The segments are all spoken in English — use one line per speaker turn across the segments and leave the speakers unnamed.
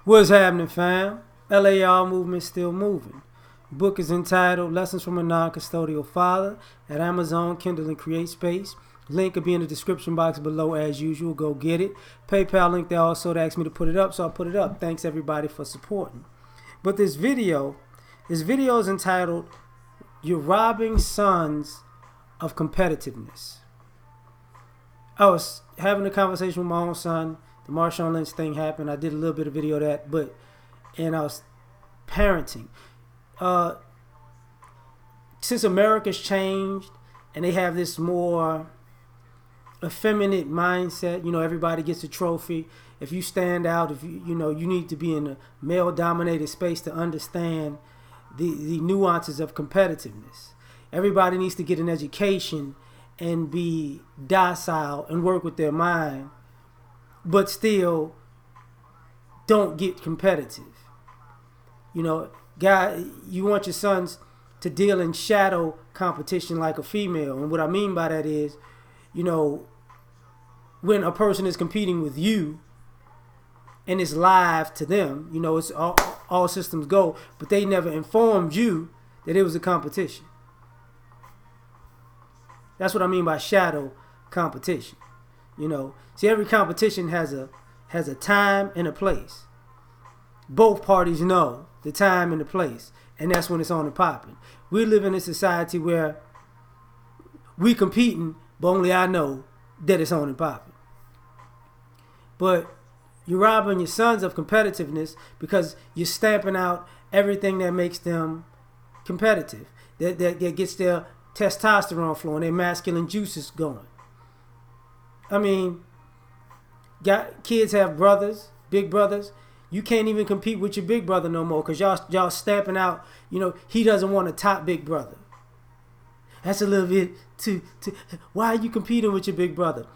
What's happening, fam? L.A.R. movement still moving. Book is entitled Lessons from a Non-Custodial Father at Amazon, Kindle, and Create Space. Link will be in the description box below as usual. Go get it. PayPal link there also to ask me to put it up, so I'll put it up. Thanks everybody for supporting. But this video is entitled You're Robbing Sons of Competitiveness. I was having a conversation with my own son. The Marshawn Lynch thing happened. I did a little bit of video of that, and I was parenting. Since America's changed and they have this more effeminate mindset, everybody gets a trophy. If you stand out, if you need to be in a male-dominated space to understand the nuances of competitiveness. Everybody needs to get an education and be docile and work with their mind, but still don't get competitive. God, you want your sons to deal in shadow competition like a female. And what I mean by that is, when a person is competing with you and it's live to them, it's all systems go, but they never informed you that it was a competition. That's what I mean by shadow competition. See, every competition has a time and a place. Both parties know the time and the place, and that's when it's on and popping. We live in a society where we competing, but only I know that it's on and popping. But you're robbing your sons of competitiveness because you're stamping out everything that makes them competitive, that gets their testosterone flowing, their masculine juices going. I mean, kids have brothers, big brothers. You can't even compete with your big brother no more because y'all stamping out, he doesn't want a top big brother. That's a little bit too. Why are you competing with your big brother?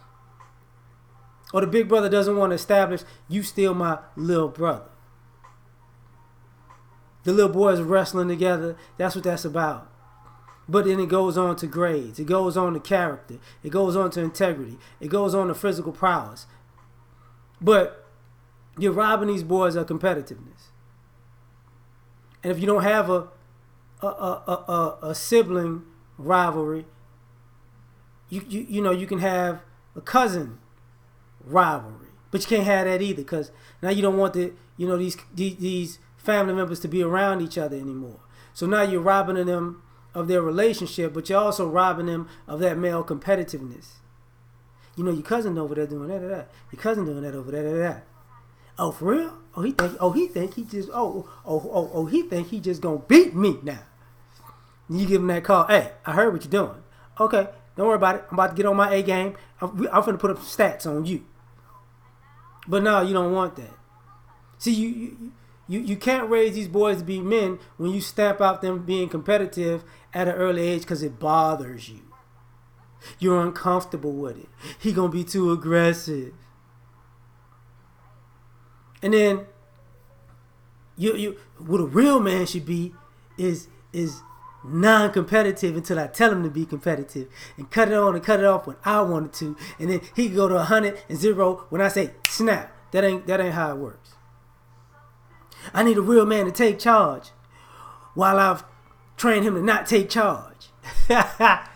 Or the big brother doesn't want to establish, you still my little brother. The little boys wrestling together, that's what that's about. But then it goes on to grades. It goes on to character. It goes on to integrity. It goes on to physical prowess. But you're robbing these boys of competitiveness. And if you don't have a sibling rivalry, you can have a cousin rivalry, but you can't have that either because now you don't want these family members to be around each other anymore. So now you're robbing them of their relationship, but you're also robbing them of that male competitiveness. Your cousin over there doing that. Your cousin doing that over there, that. Oh, for real? He think he just gonna beat me now. You give him that call. Hey, I heard what you're doing. Okay, don't worry about it. I'm about to get on my A game. I'm finna put up stats on you. But no, you don't want that. See, you can't raise these boys to be men when you stamp out them being competitive at an early age because it bothers you. You're uncomfortable with it. He gonna be too aggressive. And then what a real man should be is non-competitive until I tell him to be competitive and cut it on and cut it off when I wanted to, and then he can go to 100 and 0 when I say snap. That ain't how it works. I need a real man to take charge while I've trained him to not take charge. I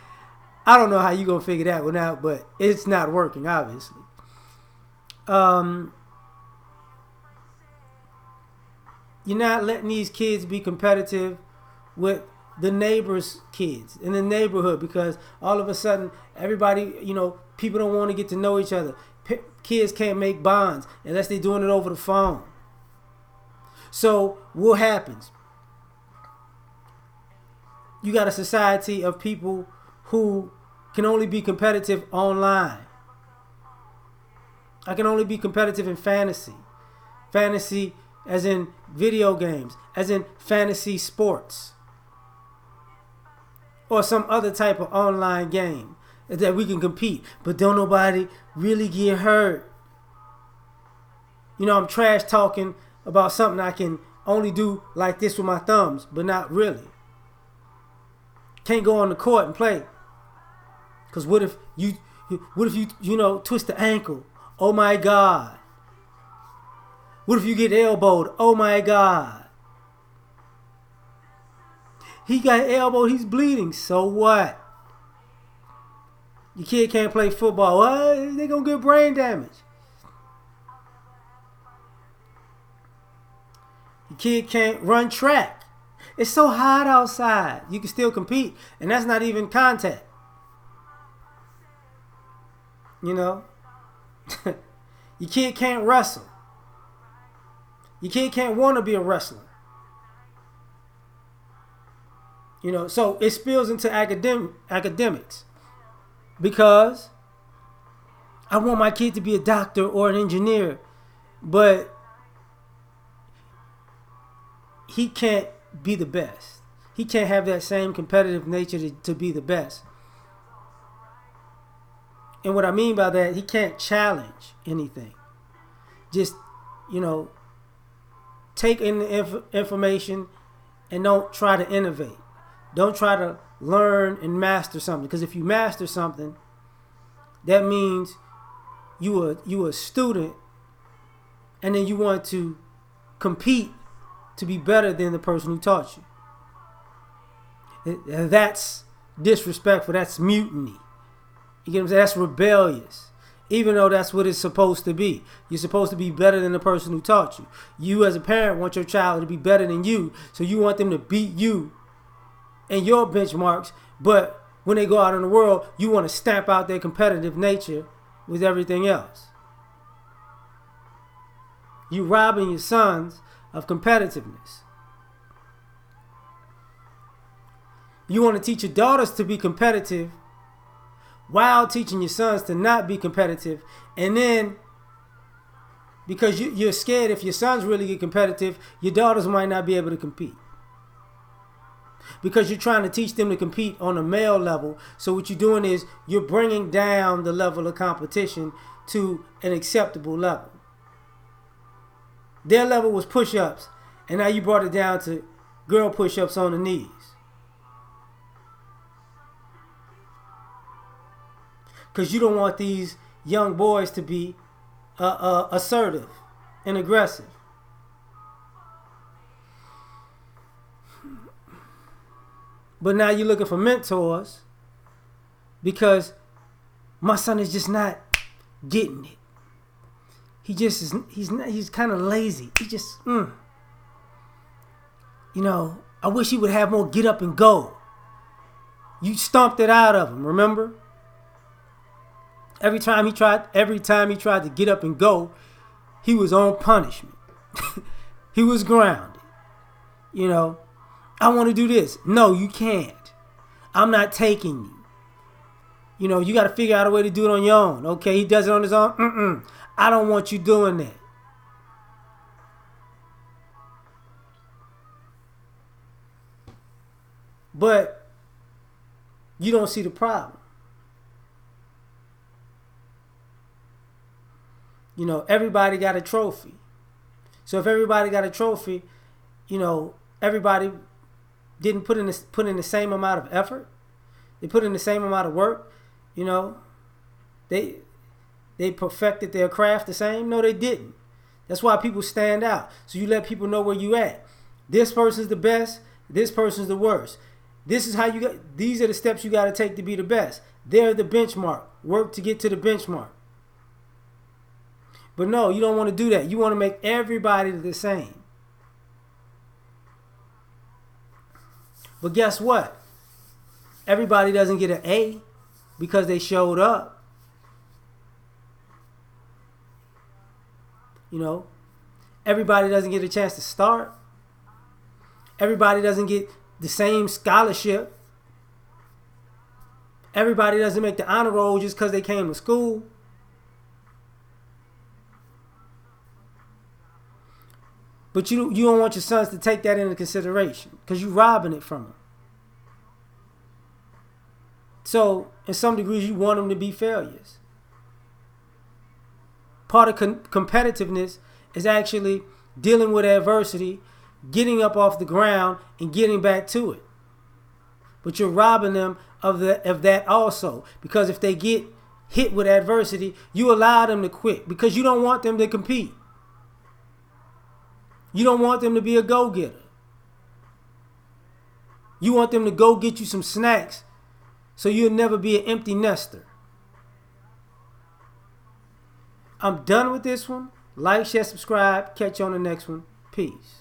don't know how you gonna figure that one out, but it's not working, obviously. You're not letting these kids be competitive with the neighbor's kids in the neighborhood because all of a sudden everybody, people don't want to get to know each other. Kids can't make bonds unless they're doing it over the phone. So what happens? You got a society of people who can only be competitive online. I can only be competitive in fantasy. Fantasy as in video games, as in fantasy sports, or some other type of online game that we can compete, but don't nobody really get hurt. I'm trash talking about something I can only do like this with my thumbs, but not really. Can't go on the court and play. Because what if you twist the ankle? Oh my God. What if you get elbowed? Oh my God. He got elbowed. He's bleeding. So what? Your kid can't play football. What? They gonna get brain damage. Your kid can't run track. It's so hot outside. You can still compete, and that's not even contact. You know? Your kid can't wrestle. Your kid can't want to be a wrestler. You know, so it spills into academics. Because I want my kid to be a doctor or an engineer, but he can't be the best. He can't have that same competitive nature to be the best. And what I mean by that, he can't challenge anything. Just, you know, take in the information and don't try to innovate. Don't try to learn and master something. Because if you master something, that means you a student, and then you want to compete to be better than the person who taught you. That's disrespectful. That's mutiny. You get what I'm saying? That's rebellious. Even though that's what it's supposed to be. You're supposed to be better than the person who taught you. You as a parent want your child to be better than you, so you want them to beat you and your benchmarks, but when they go out in the world, you want to stamp out their competitive nature with everything else. You robbing your sons of competitiveness. You want to teach your daughters to be competitive while teaching your sons to not be competitive, and then because you're scared if your sons really get competitive, your daughters might not be able to compete. Because you're trying to teach them to compete on a male level. So what you're doing is you're bringing down the level of competition to an acceptable level. Their level was push-ups, and now you brought it down to girl push-ups on the knees. Because you don't want these young boys to be assertive and aggressive. But now you're looking for mentors because my son is just not getting it. He just is, he's kind of lazy. He just, you know, I wish he would have more get up and go. You stomped it out of him, remember? Every time he tried to get up and go, he was on punishment. He was grounded. You know, I want to do this. No, you can't. I'm not taking you. You know, you got to figure out a way to do it on your own. Okay, he does it on his own. I don't want you doing that. But you don't see the problem. You know, everybody got a trophy. So if everybody got a trophy, you know, everybody didn't put in the same amount of effort. They put in the same amount of work. You know, they perfected their craft the same. No, they didn't. That's why people stand out. So you let people know where you at. This person's the best. This person's the worst. This is how you got. These are the steps you got to take to be the best. They're the benchmark. Work to get to the benchmark. But no, you don't want to do that. You want to make everybody the same. But guess what? Everybody doesn't get an A because they showed up. You know, everybody doesn't get a chance to start. Everybody doesn't get the same scholarship. Everybody doesn't make the honor roll just because they came to school. But you don't want your sons to take that into consideration because you're robbing it from them. So, in some degrees, you want them to be failures. Part of competitiveness is actually dealing with adversity, getting up off the ground, and getting back to it. But you're robbing them of that also. Because if they get hit with adversity, you allow them to quit because you don't want them to compete. You don't want them to be a go-getter. You want them to go get you some snacks so you'll never be an empty nester. I'm done with this one. Like, share, subscribe. Catch you on the next one. Peace.